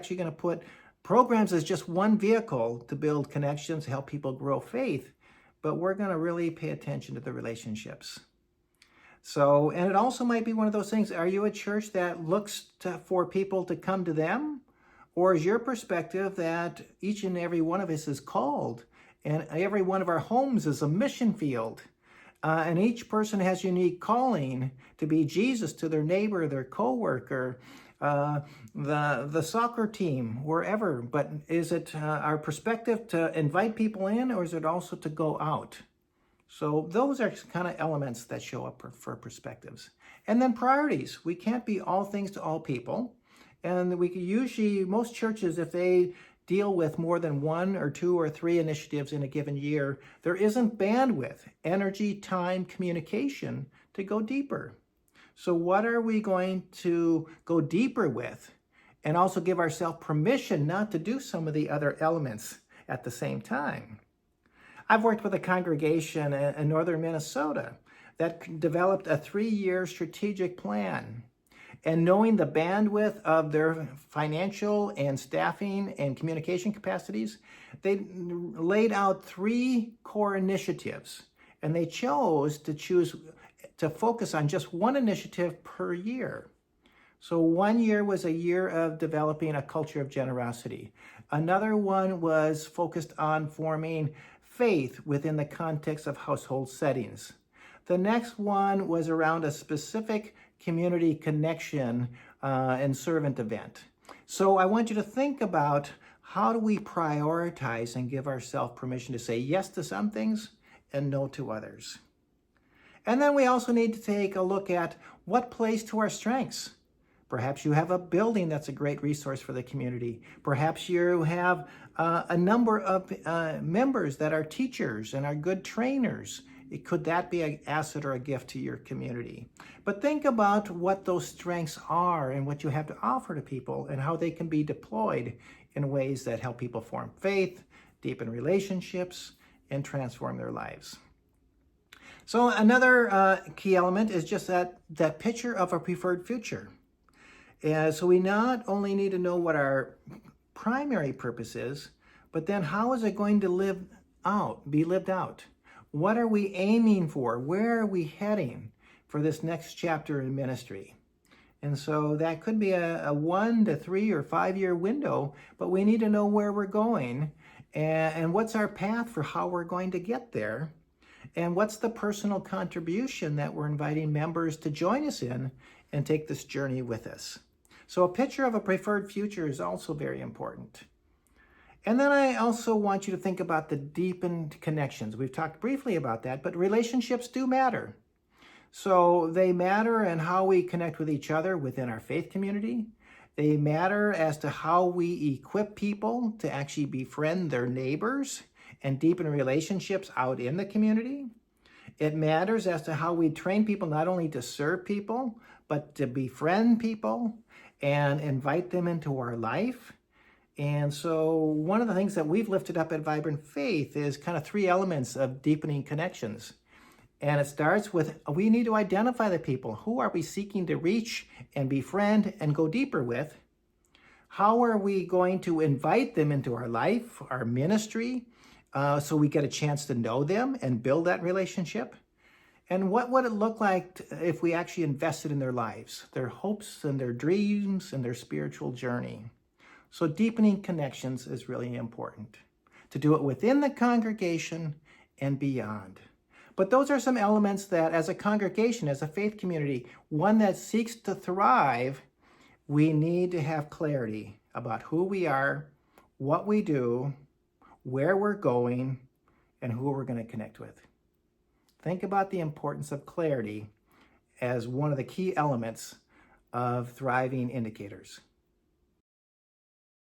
actually going to put programs as just one vehicle to build connections, help people grow faith, but we're going to really pay attention to the relationships. So, and it also might be one of those things, are you a church that looks for people to come to them? Or is your perspective that each and every one of us is called, and every one of our homes is a mission field, and each person has unique calling to be Jesus to their neighbor, their coworker, the soccer team, wherever. But is it our perspective to invite people in, or is it also to go out? So those are kind of elements that show up for perspectives. And then priorities. We can't be all things to all people. And we could usually, most churches, if they deal with more than 1 or 2 or 3 initiatives in a given year, there isn't bandwidth, energy, time, communication to go deeper. So what are we going to go deeper with? And also give ourselves permission not to do some of the other elements at the same time. I've worked with a congregation in northern Minnesota that developed a 3-year strategic plan. And knowing the bandwidth of their financial and staffing and communication capacities, they laid out 3 core initiatives. And they chose to focus on just one initiative per year. So 1 year was a year of developing a culture of generosity. Another one was focused on forming faith within the context of household settings. The next one was around a specific community connection and servant event. So I want you to think about, how do we prioritize and give ourselves permission to say yes to some things and no to others? And then we also need to take a look at what plays to our strengths. Perhaps you have a building that's a great resource for the community. Perhaps you have a number of members that are teachers and are good trainers. Could that be an asset or a gift to your community? But think about what those strengths are and what you have to offer to people and how they can be deployed in ways that help people form faith, deepen relationships, and transform their lives. So another key element is just that picture of a preferred future. So we not only need to know what our primary purpose is, but then how is it going to be lived out? What are we aiming for? Where are we heading for this next chapter in ministry? And so that could be a 1 to 3 or 5 year window, but we need to know where we're going and what's our path for how we're going to get there. And what's the personal contribution that we're inviting members to join us in and take this journey with us? So a picture of a preferred future is also very important. And then I also want you to think about the deepened connections. We've talked briefly about that, but relationships do matter. So they matter in how we connect with each other within our faith community. They matter as to how we equip people to actually befriend their neighbors and deepen relationships out in the community. It matters as to how we train people not only to serve people, but to befriend people and invite them into our life. And so one of the things that we've lifted up at Vibrant Faith is kind of 3 elements of deepening connections. And it starts with, we need to identify the people. Who are we seeking to reach and befriend and go deeper with? How are we going to invite them into our life, our ministry, so we get a chance to know them and build that relationship? And what would it look like if we actually invested in their lives, their hopes and their dreams and their spiritual journey? So deepening connections is really important, to do it within the congregation and beyond. But those are some elements that, as a congregation, as a faith community, one that seeks to thrive, we need to have clarity about who we are, what we do, where we're going, and who we're going to connect with. Think about the importance of clarity as one of the key elements of thriving indicators.